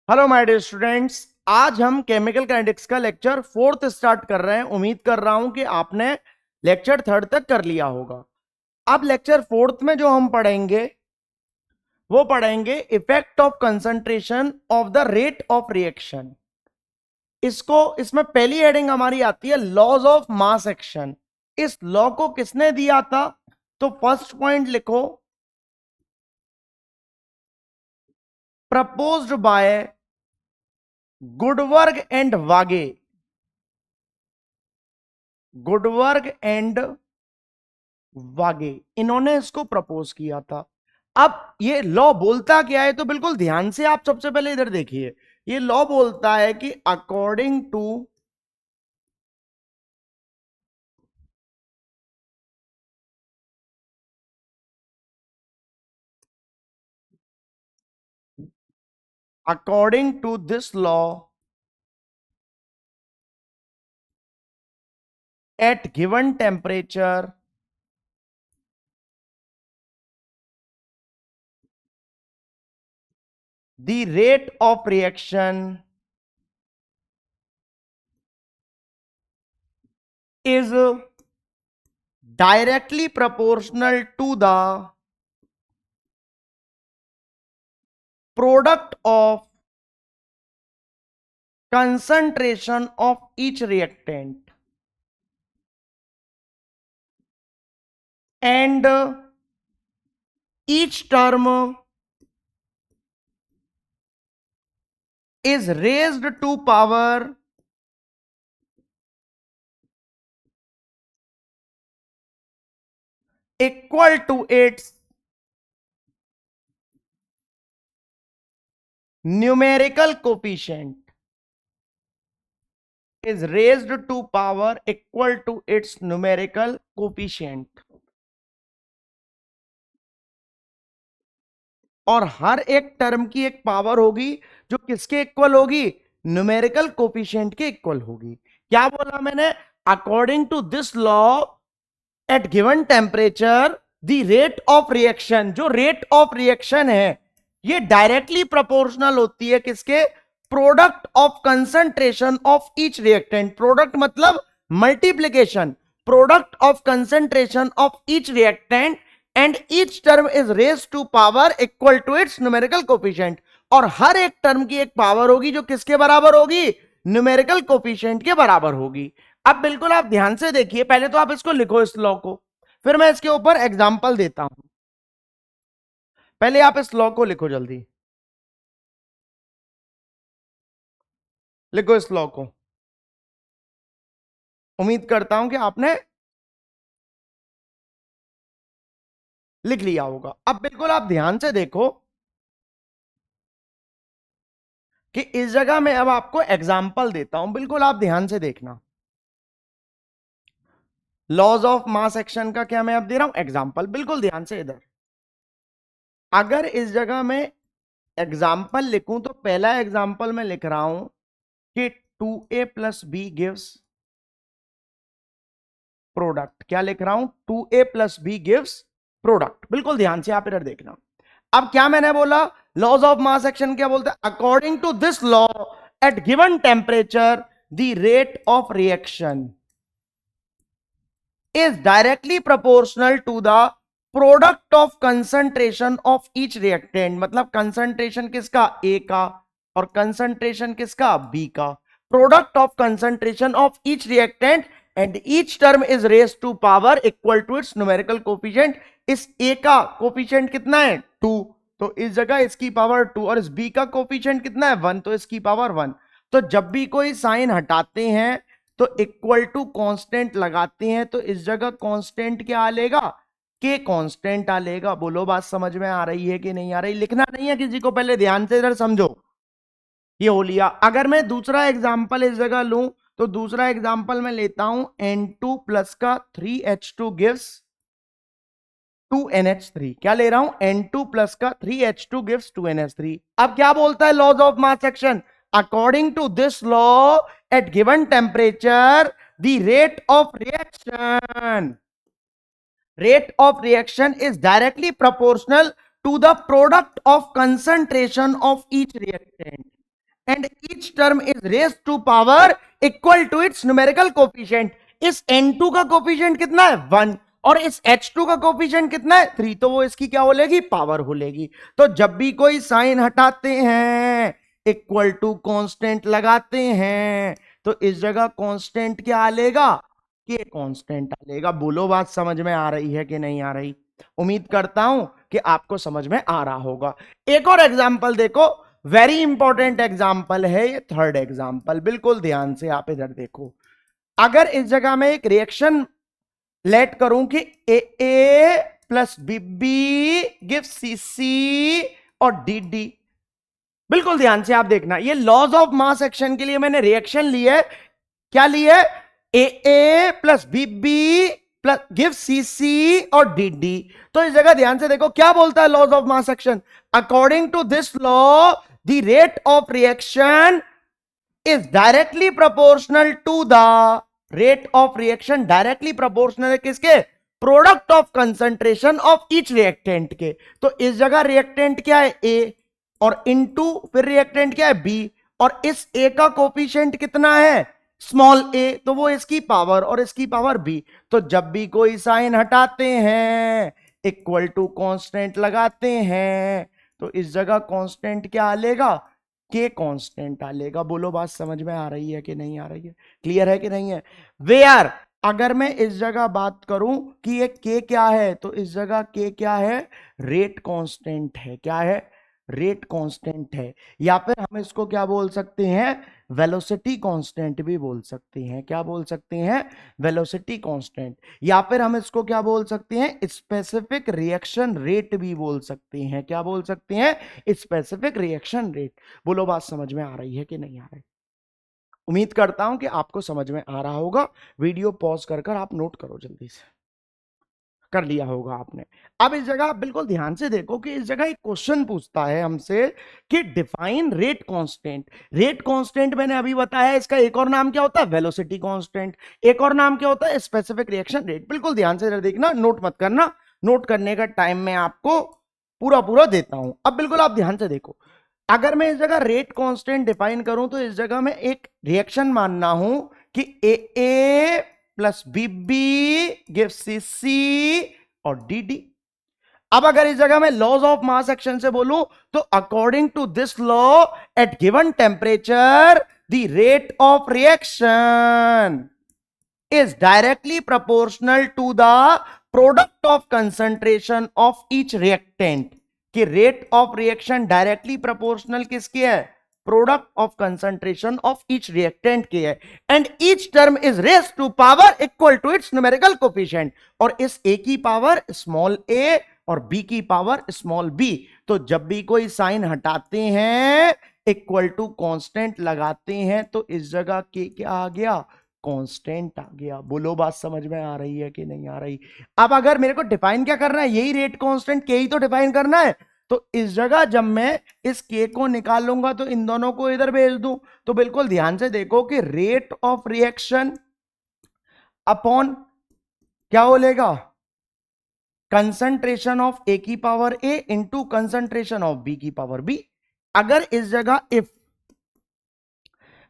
Hello my dear students. आज हम chemical kinetics का लेक्चर फोर्थ स्टार्ट कर रहे हैं। उम्मीद कर रहा हूं कि आपने लेक्चर थर्ड तक कर लिया होगा। अब लेक्चर फोर्थ में जो हम पढ़ेंगे वो पढ़ेंगे effect of concentration of the rate of reaction. इसमें पहली हेडिंग हमारी आती है लॉज ऑफ मास एक्शन। इस लॉ को किसने दिया था? तो फर्स्ट पॉइंट लिखो, proposed by Guldberg and Waage. Guldberg and Waage, इन्होंने इसको प्रपोज किया था। अब ये लॉ बोलता क्या है, तो बिल्कुल ध्यान से आप सबसे पहले इधर देखिए। ये लॉ बोलता है कि according to this law at given temperature the rate of reaction is directly proportional to the product of concentration of each reactant, and each term is raised to power equal to its numerical coefficient, is raised to power equal to its numerical coefficient। और हर एक term की एक power होगी जो किसके equal होगी? Numerical coefficient के इक्वल होगी। क्या बोला मैंने? According to this law at given temperature the rate of reaction, जो रेट ऑफ रिएक्शन है ये डायरेक्टली प्रोपोर्शनल होती है किसके? Product of concentration of each reactant. Product मतलब multiplication, product of concentration of each reactant and each term is raise to power equal to its numerical coefficient. और हर एक term की एक पावर होगी जो किसके बराबर होगी? न्यूमेरिकल कोफिशिएंट के बराबर होगी। अब बिल्कुल आप ध्यान से देखिए, पहले तो आप इसको लिखो इस लॉ को, फिर मैं इसके ऊपर एग्जांपल देता हूं। पहले आप इस लॉ को लिखो, जल्दी लिखो इस लॉ को। उम्मीद करता हूं कि आपने लिख लिया होगा। अब बिल्कुल आप ध्यान से देखो कि इस जगह मैं अब आपको एग्जांपल देता हूं, बिल्कुल आप ध्यान से देखना। लॉज ऑफ मास एक्शन का क्या मैं अब दे रहा हूं? एग्जांपल। बिल्कुल ध्यान से इधर, अगर इस जगह में एग्जाम्पल लिखूं तो पहला एग्जाम्पल मैं लिख रहा हूं कि 2a plus B gives product. क्या लिख रहा हूं? 2a plus B gives product. बिल्कुल ध्यान से आप इधर देखना। अब क्या मैंने बोला? लॉज ऑफ मास एक्शन क्या बोलते हैं? According to this law at given temperature the rate of reaction is directly proportional to the product of concentration of each reactant। मतलब कंसंट्रेशन किसका? A का, और कंसंट्रेशन किसका? B का। Product of concentration of each reactant and each term is raise to power equal to its numerical coefficient. इस A का coefficient कितना है? 2, तो इस जगह इसकी पावर 2, और इस B का कोफिशिएंट कितना है? 1, तो इसकी पावर 1। तो जब भी कोई साइन हटाते हैं तो इक्वल टू कांस्टेंट लगाते हैं, तो इस जगह कांस्टेंट क्या आ लेगा? के कांस्टेंट आ लेगा। बोलो बात समझ में आ रही है कि नहीं आ रही? लिखना नहीं है किसी को, पहले ध्यान से इधर समझो। ये हो लिया। अगर मैं दूसरा एग्जांपल इस जगह लूं तो दूसरा एग्जांपल मैं लेता हूं N2 प्लस का 3H2 गिव्स 2NH3। क्या ले रहा हूं? N2 प्लस का 3H2 गिव्स 2NH3। अब क्या बोलता है laws of mass action? According to this law at given temperature the rate of reaction is directly proportional to the product of concentration of each reactant। And each term is raise to power equal to its numerical coefficient. इस N2 का coefficient कितना है 1 और इस H2 का coefficient कितना है 3, तो वो इसकी क्या बोलेगी पावर बोलेगी। तो जब भी कोई साइन हटाते हैं इक्वल टू कांस्टेंट लगाते हैं तो इस जगह कांस्टेंट क्या आलेगा के कांस्टेंट आलेगा। बोलो बात समझ में आ रही है कि नहीं आ रही। उम्मीद करता हूं कि आपको समझ में आ रहा होगा। एक और एग्जांपल देखो, वेरी इंपॉर्टेंट एग्जांपल है ये, थर्ड एग्जांपल। बिल्कुल ध्यान से आप इधर देखो। अगर इस जगह में एक रिएक्शन लेट करूं कि ए प्लस बी गिव सी और डी। बिल्कुल ध्यान से आप देखना, ये लॉज ऑफ मास एक्शन के लिए मैंने रिएक्शन ली है। क्या ली है? A plus B plus give C और डी। तो इस जगह ध्यान से देखो क्या बोलता है laws of mass action. According to this law the rate of reaction is directly proportional to the rate of reaction. Directly proportional है किसके? Product of concentration of each reactant के। तो इस जगह रिएक्टेंट क्या है ए और इनटू फिर रिएक्टेंट क्या है बी, और इस ए का कोफिशिएंट कितना है स्मॉल ए, तो वो इसकी पावर और इसकी पावर बी। तो जब भी कोई साइन हटाते हैं इक्वल टू कांस्टेंट लगाते हैं तो इस जगह कांस्टेंट क्या आलेगा के कांस्टेंट आलेगा। बोलो बात समझ में आ रही है कि नहीं आ रही है, क्लियर है कि नहीं है। वेयर अगर मैं इस जगह बात करूं कि ये के क्या है तो इस जगह के क्या है रेट कांस्टेंट है। क्या है? रेट कांस्टेंट है, या फिर हम इसको क्या बोल सकते हैं वेलोसिटी कांस्टेंट भी बोल सकते हैं। क्या बोल सकते हैं? Velocity constant. या फिर हम इसको क्या बोल सकते हैं स्पेसिफिक रिएक्शन रेट भी बोल सकते हैं। क्या बोल सकते हैं? Specific reaction rate. बोलो बात समझ में आ रही है कि नहीं आ रही। उम्मीद करता हूं कि आपको समझ में आ रहा होगा। वीडियो पॉज कर कर आप नोट करो, जल्दी से कर लिया होगा आपने। अब इस जगह बिल्कुल ध्यान से देखो कि इस जगह एक क्वेश्चन पूछता है हमसे कि define rate constant. Rate constant मैंने अभी बताया, इसका एक और नाम क्या होता है वेलोसिटी कांस्टेंट, एक और नाम क्या होता है स्पेसिफिक रिएक्शन रेट। बिल्कुल ध्यान से देखना, नोट मत करना, नोट करने का टाइम मैं आपको पूरा पूरा देता हूं। अब बिल्कुल आप ध्यान से देखो, अगर मैं इस जगह रेट कांस्टेंट डिफाइन करूं तो इस जगह मैं एक रिएक्शन मानना हूं कि ए प्लस बी गिव सी और डी। अब अगर इस जगह में लॉज ऑफ मास एक्शन से बोलूं तो according to this law at given temperature the rate of reaction is directly proportional to the product of concentration of each reactant। कि rate of reaction directly proportional किसकी है? Product of concentration of each reactant की है। And each term is raised to power equal to its numerical coefficient. और इस ए की power small ए और B की पावर स्मॉल बी। तो जब भी कोई साइन हटाते हैं इक्वल टू कांस्टेंट लगाते हैं तो इस जगह के क्या आ गया कांस्टेंट आ गया। बोलो बात समझ में आ रही है कि नहीं आ रही। अब अगर मेरे को डिफाइन क्या करना है, यही रेट कांस्टेंट के ही तो डिफाइन करना है। तो इस जगह जब मैं इस के को निकाल लूंगा तो इन दोनों को इधर भेज दूं। तो बिल्कुल ध्यान से देखो कि रेट ऑफ रिएक्शन अपॉन क्या बोलेगा कंसंट्रेशन ऑफ ए की power A into concentration of B की पावर बी। अगर इस जगह इफ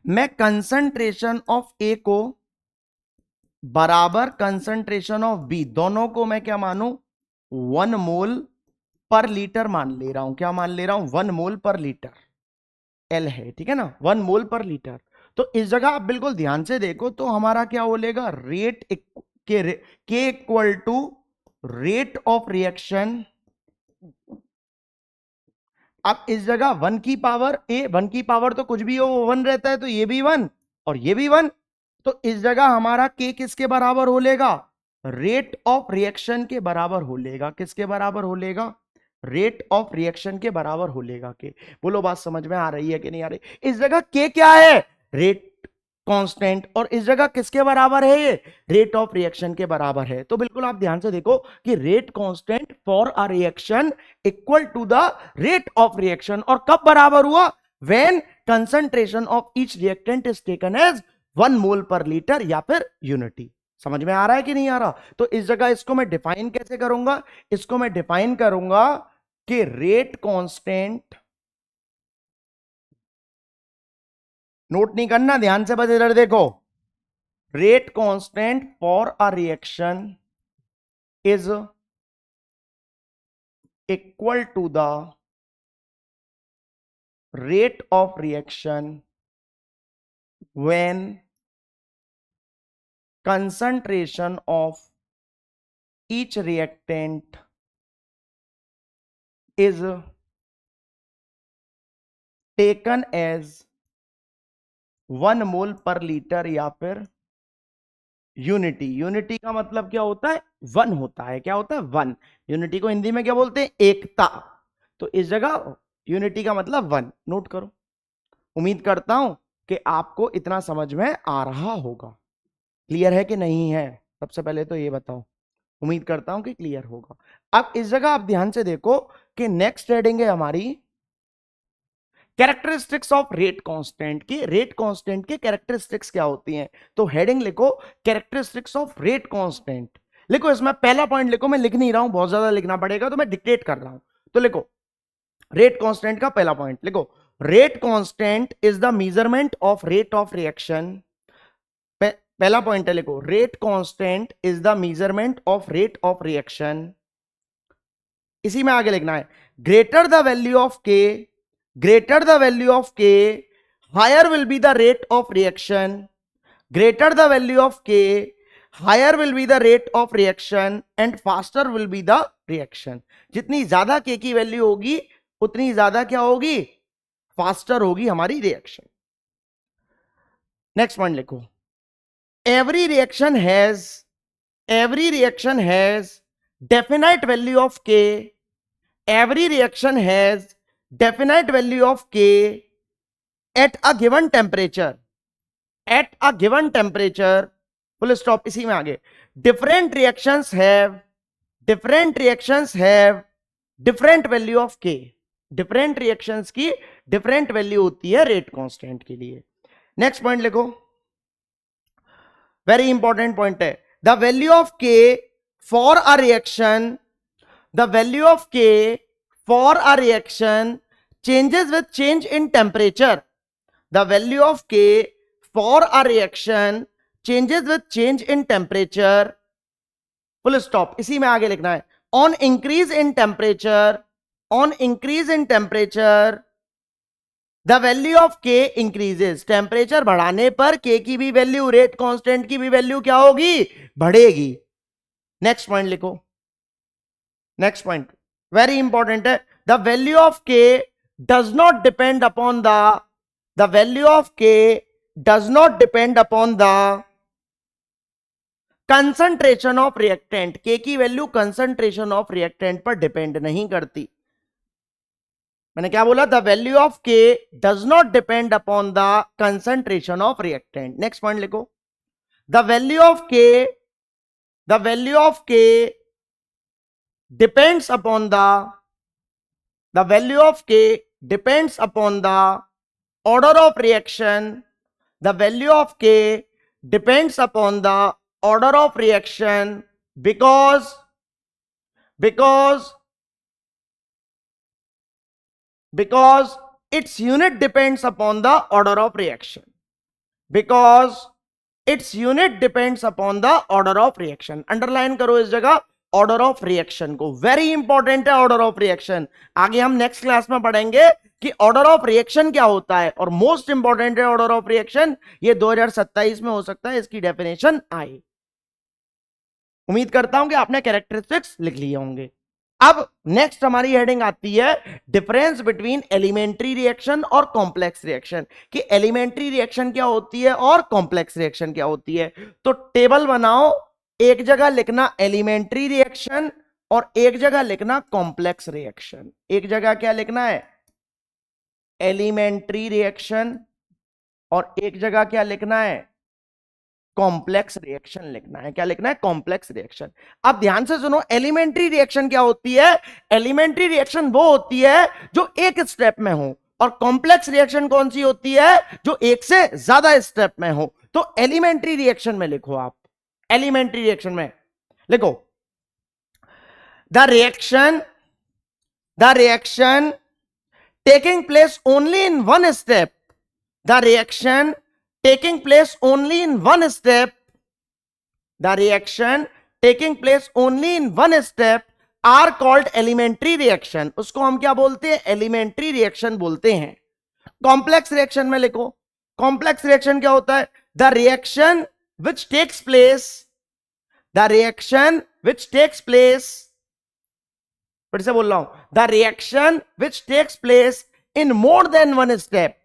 मैं कंसंट्रेशन ऑफ ए को बराबर कंसंट्रेशन ऑफ बी, दोनों को मैं क्या मानूं 1 मोल पर लीटर मान ले रहा हूं। क्या मान ले रहा हूं 1 मोल पर लीटर, एल है ठीक है ना 1 मोल पर लीटर। तो इस जगह आप बिल्कुल ध्यान से देखो तो हमारा क्या बोलेगा रेट के equal to rate of reaction. अब इस जगह 1 की पावर ए, 1 की पावर तो कुछ भी हो वो 1 रहता है, तो ये भी 1 और ये भी 1। तो इस जगह हमारा के किसके बराबर हो लेगा रेट ऑफ रिएक्शन के बराबर हो लेगा। किसके बराबर हो लेगा रेट ऑफ रिएक्शन के बराबर हो लेगा के। बोलो बात समझ में आ रही है कि नहीं आ रही। इस जगह के क्या है रेट कांस्टेंट और इस जगह किसके बराबर है ये रेट ऑफ रिएक्शन के बराबर है। तो बिल्कुल आप ध्यान से देखो कि rate constant for a reaction equal to the rate of reaction. और कब बराबर हुआ when concentration of each reactant is taken as 1 mole per litre या फिर यूनिटी। समझ में आ रहा है कि नहीं आ रहा। तो इस जगह इसको मैं डिफाइन कैसे करूंगा, इसको मैं डिफाइन करूंगा कि रेट कांस्टेंट नोट नहीं करना, ध्यान से बस इधर देखो। Rate constant for a reaction is equal to the rate of reaction when concentration of each reactant is taken as 1 mole per litre या फिर यूनिटी। यूनिटी का मतलब क्या होता है? वन होता है। क्या होता है? वन। यूनिटी को हिंदी में क्या बोलते हैं? एकता। तो इस जगह यूनिटी का मतलब वन। नोट करो। उम्मीद करता हूं कि आपको इतना समझ में आ रहा होगा। क्लियर है कि नहीं है? सबसे पहले तो ये बताओ। उम्मीद करता हूं कि क्लियर होगा। अब इस जगह आप ध्यान से देखो कि नेक्स्ट हेडिंग है हमारी कैरेक्टरिस्टिक्स ऑफ रेट कांस्टेंट की। रेट कांस्टेंट के कैरेक्टरिस्टिक्स क्या होती हैं? तो हेडिंग लिखो कैरेक्टरिस्टिक्स ऑफ रेट कांस्टेंट। लिखो इसमें पहला पॉइंट लिखो, मैं लिख नहीं रहा हूं, बहुत ज्यादा लिखना पड़ेगा तो मैं डिक्टेट कर रहा हूं। तो लिखो रेट कांस्टेंट का पहला पॉइंट लिखो, rate constant is the measurement of rate of reaction. पहला पॉइंट है, लिखो rate constant is the measurement of rate of reaction. इसी में आगे लिखना है greater the value of K, greater the value of K higher will be the rate of reaction, greater the value of K higher will be the rate of reaction and faster will be the reaction. जितनी ज्यादा के की value होगी उतनी ज्यादा क्या होगी? Faster होगी हमारी रिएक्शन। नेक्स्ट पॉइंट लिखो every reaction has definite value of k, every reaction has definite value of k at a given temperature, at a given temperature, full stop। इसी में आगे different reactions have different value of k, different reactions की different value होती है rate constant के लिए। Next point लिखो, very important point है, the value of K for a reaction, the value of K for a reaction changes with change in temperature, the value of K for a reaction changes with change in temperature, full stop. इसी में आगे लिखना है on increase in temperature, on increase in temperature the value of K increases, temperature बढ़ाने पर के की भी वैल्यू, रेट कांस्टेंट की भी वैल्यू क्या होगी? बढ़ेगी। नेक्स्ट पॉइंट लिखो, नेक्स्ट पॉइंट वेरी इंपॉर्टेंट है, the value of K does not depend upon the value of K does not depend upon the concentration of reactant. K की value concentration of reactant पर depend नहीं करती। मैंने क्या बोला? The value of K does not depend upon the concentration of reactant. Next point लिखो, the value of K, the value of K depends upon the value of K depends upon the order of reaction, the value of K depends upon the order of reaction because its unit depends upon the order of reaction, because its unit depends upon the order of reaction। Underline करो इस जगह order of reaction को, very important है order of reaction. आगे हम next class में पढ़ेंगे कि ऑर्डर ऑफ रिएक्शन क्या होता है, और मोस्ट इंपॉर्टेंट है ऑर्डर ऑफ रिएक्शन। ये 2027 में हो सकता है इसकी डेफिनेशन आए। उम्मीद करता हूं कि आपने कैरेक्टरिस्टिक्स लिख लिए होंगे। अब नेक्स्ट हमारी हेडिंग आती है डिफरेंस बिटवीन एलिमेंट्री रिएक्शन और कॉम्प्लेक्स रिएक्शन, कि एलिमेंट्री रिएक्शन क्या होती है और कॉम्प्लेक्स रिएक्शन क्या होती है। तो टेबल बनाओ, एक जगह लिखना एलिमेंट्री रिएक्शन और एक जगह लिखना कॉम्प्लेक्स रिएक्शन। एक जगह क्या लिखना है? एलिमेंट्री रिएक्शन, और एक जगह क्या लिखना है? कॉम्प्लेक्स रिएक्शन लिखना है। क्या लिखना है? Complex reaction. अब ध्यान से सुनो, एलिमेंट्री रिएक्शन क्या होती है? एलिमेंट्री रिएक्शन वो होती है जो एक स्टेप में हो, और कॉम्प्लेक्स रिएक्शन कौन सी होती है? जो एक से ज्यादा स्टेप में हो। तो एलिमेंट्री रिएक्शन में लिखो, आप एलिमेंट्री रिएक्शन में लिखो the reaction taking place only in one step, the reaction taking place only in one step, the reaction taking place only in one step are called elementary reaction. उसको हम क्या बोलते हैं? एलिमेंट्री रिएक्शन बोलते हैं। Complex reaction में लिखो, complex reaction क्या होता है? The reaction which takes place, the reaction which takes place, फिर से बोल रहा हूं, the reaction which takes place in more than one step,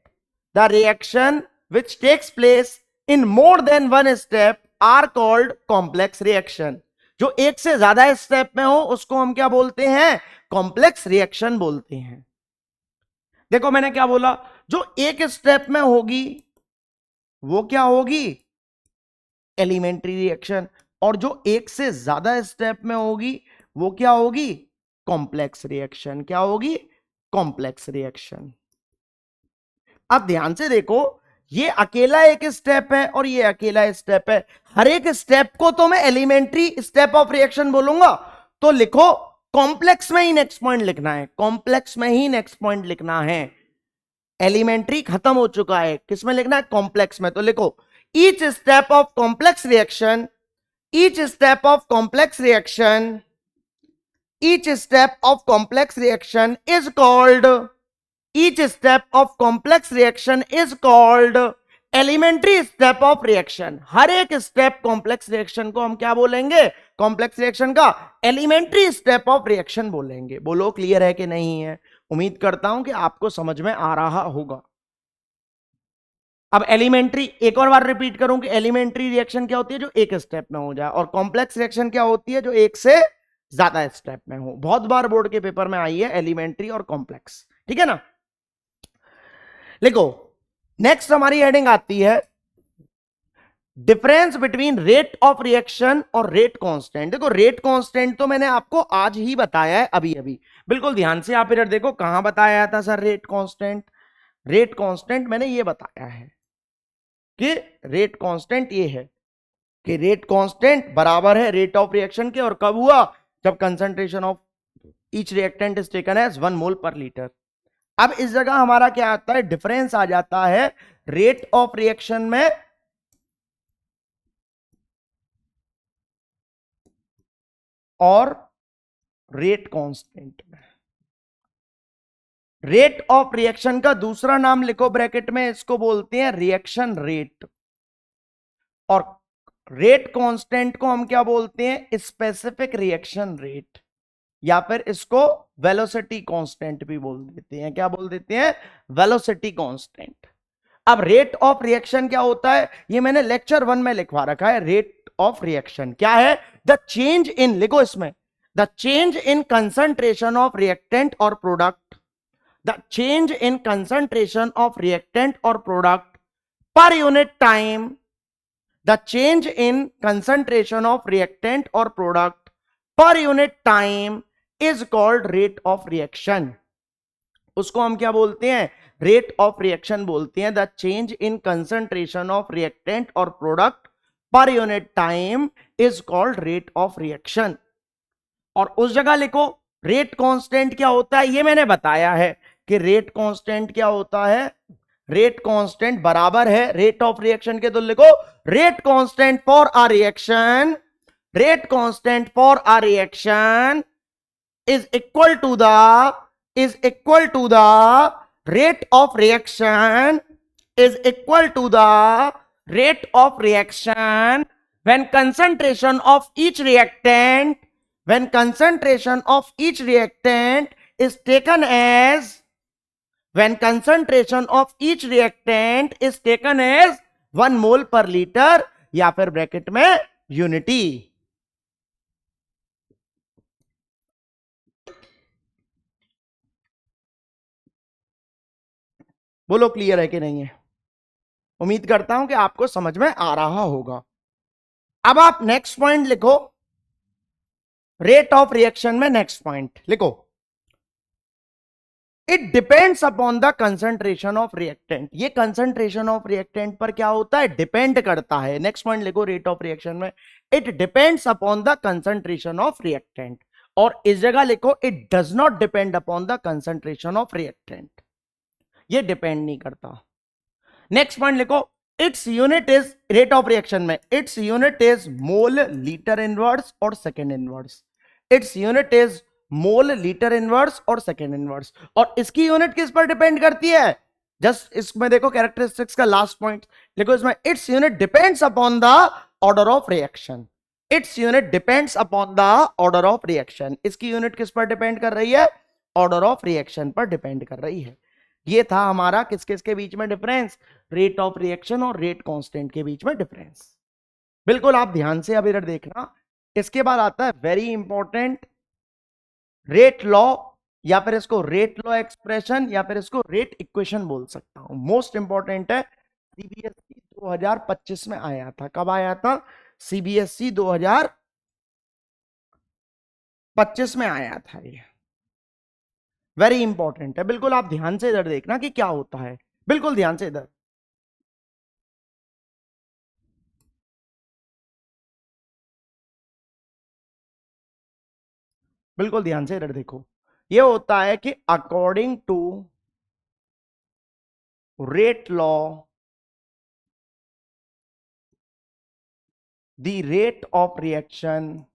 the reaction which takes place in more than one step are called complex reaction. जो एक से ज्यादा step में हो उसको हम क्या बोलते हैं? कॉम्प्लेक्स रिएक्शन बोलते हैं। देखो मैंने क्या बोला, जो एक स्टेप में होगी वो क्या होगी? एलिमेंट्री रिएक्शन, और जो एक से ज्यादा स्टेप में होगी वो क्या होगी? Complex reaction. क्या होगी? Complex reaction. अब ध्यान से देखो, ये अकेला एक स्टेप है और ये अकेला स्टेप है। हर एक स्टेप को तो मैं एलिमेंट्री स्टेप ऑफ रिएक्शन बोलूंगा, तो लिखो कॉम्प्लेक्स में ही नेक्स्ट पॉइंट लिखना है, कॉम्प्लेक्स में ही नेक्स्ट पॉइंट लिखना है। एलिमेंट्री खत्म हो चुका है, किसमें लिखना है? कॉम्प्लेक्स में। तो लिखो each step of complex reaction, each step of complex reaction, each step of complex reaction is called, each step of complex reaction is called elementary step of reaction। हर एक स्टेप कॉम्प्लेक्स रिएक्शन को हम क्या बोलेंगे? Complex reaction का elementary step of reaction बोलेंगे। बोलो clear है कि नहीं है? उम्मीद करता हूं कि आपको समझ में आ रहा होगा। अब एलिमेंट्री एक और बार रिपीट करूं कि एलिमेंट्री रिएक्शन क्या होती है? जो एक स्टेप में हो जाए, और कॉम्प्लेक्स रिएक्शन क्या होती है? जो एक से ज्यादा स्टेप में हो। बहुत बार बोर्ड के पेपर में आई है एलिमेंट्री और कॉम्प्लेक्स, ठीक है ना? लिखो नेक्स्ट हमारी हेडिंग आती है difference between rate of reaction और रेट कांस्टेंट। देखो रेट कांस्टेंट तो मैंने आपको आज ही बताया है, अभी अभी। बिल्कुल ध्यान से आप इधर देखो, कहां बताया था sir rate constant? Rate constant मैंने ये बताया है कि रेट कांस्टेंट ये है कि रेट कांस्टेंट बराबर है रेट ऑफ रिएक्शन के। और कब हुआ? जब concentration of each reactant is taken as 1 mole per litre. अब इस जगह हमारा क्या आता है? डिफरेंस आ जाता है रेट ऑफ रिएक्शन में और रेट कांस्टेंट में। रेट ऑफ रिएक्शन का दूसरा नाम लिखो ब्रैकेट में, इसको बोलते हैं रिएक्शन रेट। और रेट कांस्टेंट को हम क्या बोलते हैं? स्पेसिफिक रिएक्शन रेट, या फिर इसको वेलोसिटी कांस्टेंट भी बोल देते हैं। क्या बोल देते हैं? Velocity constant. अब रेट ऑफ रिएक्शन क्या होता है? ये मैंने लेक्चर 1 में लिखवा रखा है। रेट ऑफ रिएक्शन क्या है? द चेंज इन, लिखो इसमें, the change in concentration of reactant और product, the change in concentration of reactant और product per unit time, the change in concentration of reactant और product per unit time is called rate of reaction. उसको हम क्या बोलते हैं? Rate of reaction बोलते हैं। The change in concentration of reactant और product per unit time is called rate of reaction. और उस जगह लिखो रेट कांस्टेंट क्या होता है? ये मैंने बताया है कि रेट कांस्टेंट क्या होता है? रेट कांस्टेंट बराबर है रेट ऑफ रिएक्शन के। तो लिखो rate constant for a reaction, rate constant for a reaction is equal to the rate of reaction, is equal to the rate of reaction when concentration of each reactant, when concentration of each reactant is taken as, when concentration of each reactant is taken as 1 mole per litre, या फिर bracket में unity. बोलो clear है कि नहीं है? उम्मीद करता हूं कि आपको समझ में आ रहा होगा। अब आप नेक्स्ट पॉइंट लिखो रेट ऑफ रिएक्शन में। नेक्स्ट पॉइंट लिखो it depends upon the concentration of reactant. ये कंसंट्रेशन ऑफ रिएक्टेंट पर क्या होता है? डिपेंड करता है। नेक्स्ट पॉइंट लिखो रेट ऑफ रिएक्शन में it depends upon the concentration of reactant. और इस जगह लिखो it does not depend upon the concentration of reactant. ये डिपेंड नहीं करता। नेक्स्ट पॉइंट लिखो, it's unit is rate of reaction में its unit is mole litre inverse और second inverse. Its unit is mole litre inverse और second inverse. और इसकी unit किस पर डिपेंड करती है? जस्ट इसमें देखो कैरेक्टरिस्टिक्स का लास्ट पॉइंट देखो, इसमें its unit depends upon the order of reaction. Its unit depends upon the order of reaction. इसकी यूनिट किस पर डिपेंड कर रही है? ऑर्डर ऑफ रिएक्शन पर डिपेंड कर रही है। ये था हमारा किस किस के बीच में डिफरेंस, रेट ऑफ रिएक्शन और रेट कांस्टेंट के बीच में डिफरेंस। बिल्कुल आप ध्यान से अब इधर देखना। इसके बाद आता है वेरी इंपॉर्टेंट रेट लॉ, या फिर इसको रेट लॉ एक्सप्रेशन, या फिर इसको रेट इक्वेशन बोल सकता हूं। मोस्ट इंपॉर्टेंट है, सीबीएसई 2025 में आया था। कब आया था? सीबीएसई 2025 में आया था। ये वेरी इंपॉर्टेंट है, बिल्कुल आप ध्यान से इधर देखना कि क्या होता है। बिल्कुल ध्यान से इधर, बिल्कुल ध्यान से इधर देखो। ये होता है कि according to rate law the rate of reaction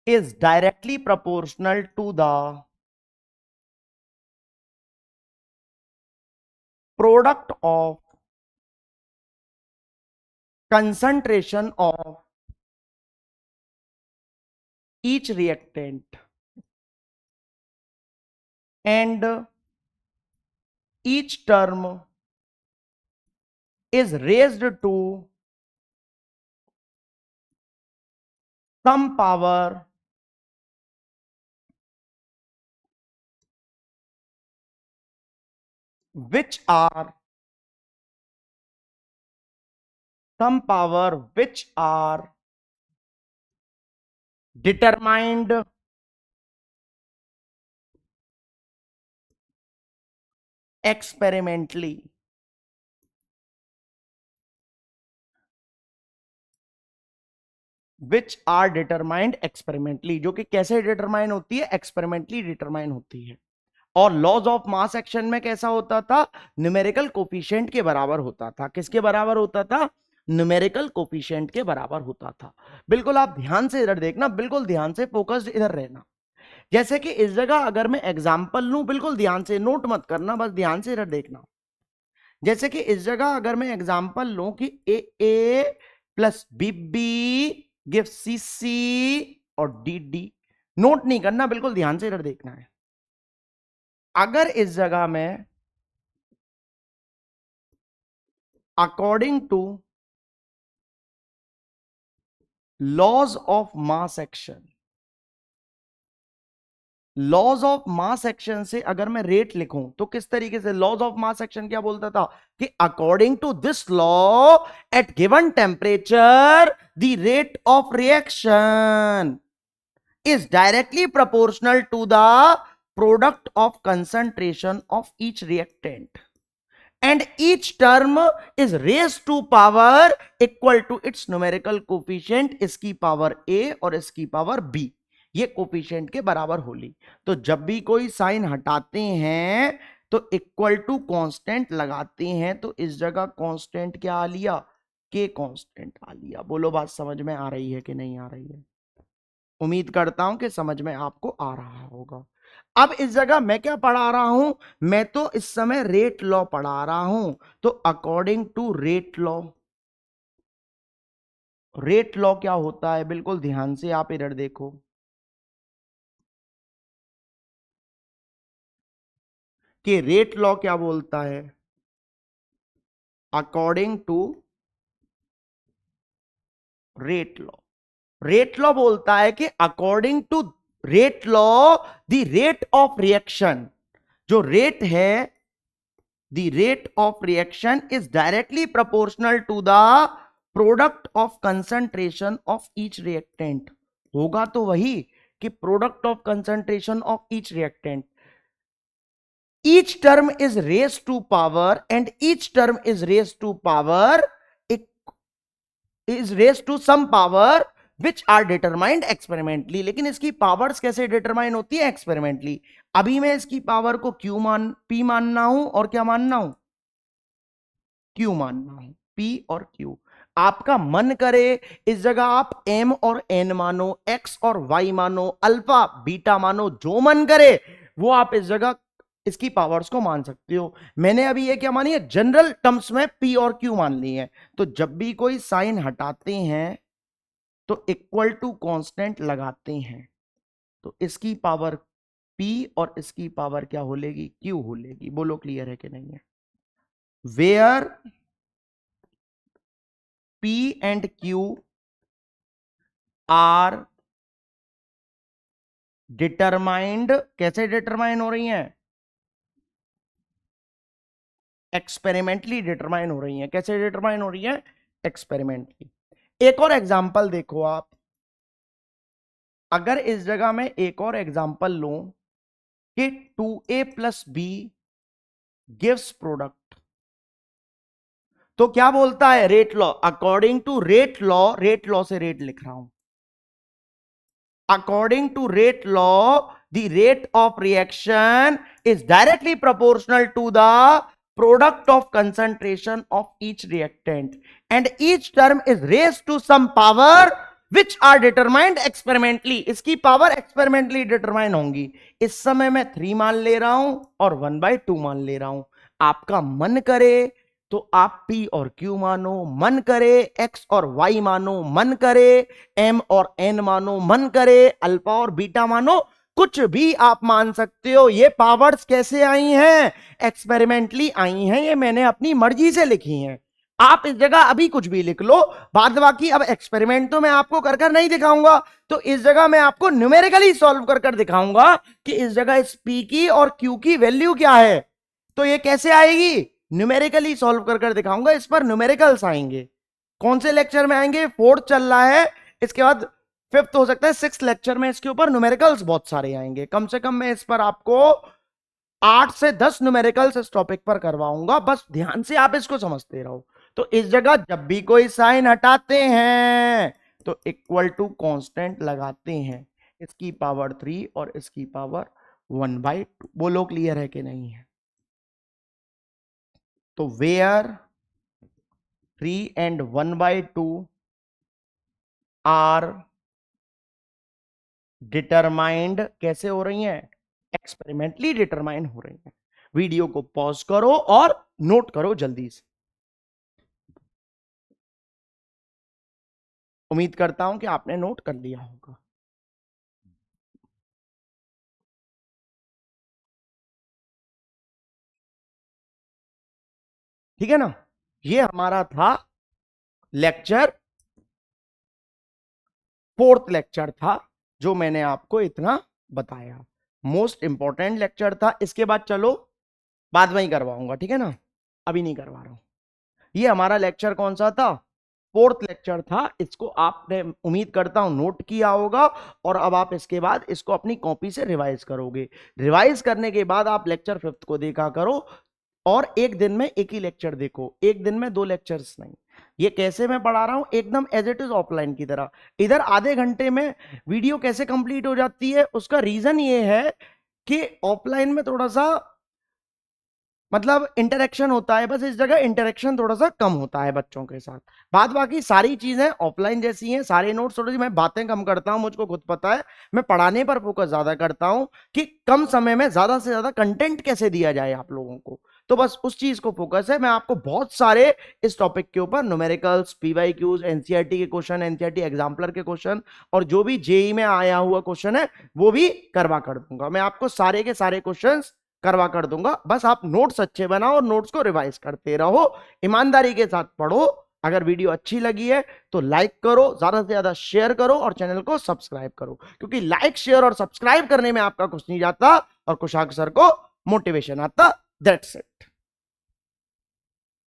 is directly proportional to the product of concentration of each reactant and each term is raised to some power which are determined experimentally। Which are determined experimentally, जो कि कैसे determine होती है? Experimentally determine होती है। और laws of mass action में कैसा होता था? न्यूमेरिकल कोफिशिएंट के बराबर होता था। किसके बराबर होता था? न्यूमेरिकल कोफिशिएंट के बराबर होता था। बिल्कुल आप ध्यान से इधर देखना, बिल्कुल ध्यान से फोकस्ड इधर रहना। जैसे कि इस जगह अगर मैं एग्जांपल लूं, बिल्कुल ध्यान से, नोट मत करना, बस ध्यान से इधर देखना। जैसे कि इस जगह अगर मैं एग्जांपल लूं कि ए प्लस बी गिव सी और डी, नोट नहीं करना, बिल्कुल ध्यान से इधर देखना है। अगर इस जगह में according to laws of mass action, laws of mass action से अगर मैं रेट लिखूं तो किस तरीके से? लॉज ऑफ मास एक्शन क्या बोलता था कि according to this law at given temperature the rate of reaction is directly proportional to the product of concentration of each reactant and each term is raised to power equal to its numerical coefficient, इसकी power a और इसकी power b, ये coefficient के बराबर होली। तो जब भी कोई साइन हटाते हैं तो इक्वल टू कांस्टेंट लगाते हैं, तो इस जगह कांस्टेंट क्या आ लिया? के कांस्टेंट आ लिया। बोलो बात समझ में आ रही है कि नहीं आ रही है? उम्मीद करता हूं कि समझ में आपको आ रहा होगा। अब इस जगह मैं क्या पढ़ा रहा हूं? मैं तो इस समय रेट लॉ पढ़ा रहा हूं। तो according to rate law, rate law क्या होता है? बिल्कुल ध्यान से आप इधर देखो कि रेट लॉ क्या बोलता है। According to rate law, rate law बोलता है कि according to rate law the rate of reaction, जो रेट है, the rate of reaction is directly proportional to the product of concentration of each reactant. होगा तो वही कि product of concentration of each reactant, each term is raised to power and each term is raised to power, is raised to some power which are determined experimentally। लेकिन इसकी powers कैसे determine होती है? Experimentally. अभी मैं इसकी power को P मानना हूं और क्या मानना हूं? क्यू मानना हो, पी और क्यू। आपका मन करे इस जगह आप एम और एन मानो, एक्स और वाई मानो, अल्फा बीटा मानो, जो मन करे वो आप इस जगह इसकी पावर्स को मान सकते हो। मैंने अभी ये क्या मानी है, जनरल टर्म्स में पी और क्यू मान ली है। तो जब भी कोई साइन हटाते हैं तो इक्वल टू कांस्टेंट लगाते हैं, तो इसकी पावर पी और इसकी पावर क्या हो लेगी, क्यू हो लेगी। बोलो क्लियर है कि नहीं है? Where P and Q are determined, कैसे डिटरमाइन हो रही हैं? एक्सपेरिमेंटली डिटरमाइन हो रही हैं। कैसे डिटरमाइन हो रही हैं? एक्सपेरिमेंटली। एक और एग्जांपल देखो आप, अगर इस जगह में एक और एग्जांपल लूं कि 2a plus B gives product, तो क्या बोलता है rate law? According to rate law, rate law से रेट लिख रहा हूं, according to rate law the rate of reaction is directly proportional to the product of concentration of each reactant and each term is raised to some power which are determined experimentally। इसकी power experimentally determine होंगी। इस समय मैं 3 मान ले रहा हूं और 1/2 मान ले रहा हूं। आपका मन करे तो आप P और Q मानो, मन करे X और Y मानो, मन करे M और N मानो, मन करे अल्फा और बीटा मानो, कुछ भी आप मान सकते हो। ये पावर्स कैसे आई हैं? एक्सपेरिमेंटली आई हैं, ये मैंने अपनी मर्जी से लिखी हैं। आप इस जगह अभी कुछ भी लिख लो, बाद बाकी अब एक्सपेरिमेंट तो मैं आपको कर कर नहीं दिखाऊंगा, तो इस जगह मैं आपको न्यूमेरिकली सॉल्व कर कर दिखाऊंगा कि इस जगह इस P की और Q की वैल्यू क्या है। तो ये कैसे आएगी? न्यूमेरिकली सॉल्व कर कर दिखाऊंगा। इस पर न्यूमेरिकल्स आएंगे। कौन से लेक्चर में आएंगे? 4th चल रहा है, इसके बाद 5th हो सकता है, 6th लेक्चर में इसके ऊपर न्यूमेरिकल्स बहुत सारे आएंगे। कम से कम मैं इस पर आपको 8 से 10 न्यूमेरिकल्स इस टॉपिक पर करवाऊंगा। बस ध्यान से आप इसको समझते रहो। तो इस जगह जब भी कोई साइन हटाते हैं तो इक्वल टू कांस्टेंट लगाते हैं, इसकी पावर 3 और इसकी पावर 1/2। बोलो क्लियर है कि नहीं है? तो वेयर 3 and 1/2 आर डिटरमाइंड, कैसे हो रही हैं? एक्सपेरिमेंटली डिटरमाइन हो रही हैं। वीडियो को पॉज करो और नोट करो जल्दी से। उम्मीद करता हूं कि आपने नोट कर लिया होगा। ठीक है ना? ये हमारा था लेक्चर, 4th लेक्चर था, जो मैंने आपको इतना बताया। मोस्ट इंपॉर्टेंट लेक्चर था। इसके बाद चलो बाद में ही करवाऊंगा, ठीक है ना? अभी नहीं करवा रहा हूं। ये हमारा लेक्चर कौन सा था? 4th लेक्चर था। इसको आपने उम्मीद करता हूं नोट किया होगा, और अब आप इसके बाद इसको अपनी कॉपी से रिवाइज करोगे। रिवाइज करने के बाद आप लेक्चर 5th को देखा करो, और एक दिन में एक ही लेक्चर देखो, एक दिन में 2 लेक्चर्स नहीं। ये कैसे मैं पढ़ा रहा हूं? एकदम एज इट इज ऑफलाइन की तरह। इधर आधे घंटे में वीडियो कैसे कंप्लीट हो जाती है, उसका रीजन ये है कि ऑफलाइन में थोड़ा सा मतलब इंटरेक्शन होता है। बस इस जगह इंटरेक्शन थोड़ा सा कम होता है बच्चों के साथ। बाद बाकी सारी चीजें ऑफलाइन जैसी हैं। सारे नोट्स, थोड़ी सी मैं बातें कम करता हूं, मुझको खुद पता है। मैं पढ़ाने पर फोकस ज्यादा करता हूं कि कम समय में ज्यादा से ज्यादा कंटेंट कैसे दिया जाए आप लोगों को। तो बस उस चीज को फोकस है। मैं आपको बहुत सारे इस टॉपिक के ऊपर न्यूमेरिकल्स, पीवाईक्यूज, एनसीईआरटी के क्वेश्चन, एनसीईआरटी एग्जाम्पलर के क्वेश्चन, और जो भी जेई में आया हुआ क्वेश्चन है वो भी करवा कर दूंगा। मैं आपको सारे के सारे क्वेश्चन करवा कर दूंगा। बस आप नोट्स अच्छे बनाओ और नोट्स को रिवाइज करते रहो, ईमानदारी के साथ पढ़ो। अगर वीडियो अच्छी लगी है तो लाइक करो, ज्यादा से ज्यादा शेयर करो, और चैनल को सब्सक्राइब करो, क्योंकि लाइक, शेयर और सब्सक्राइब करने में आपका कुछ नहीं जाता और कुशाग सर को मोटिवेशन आता। That's it.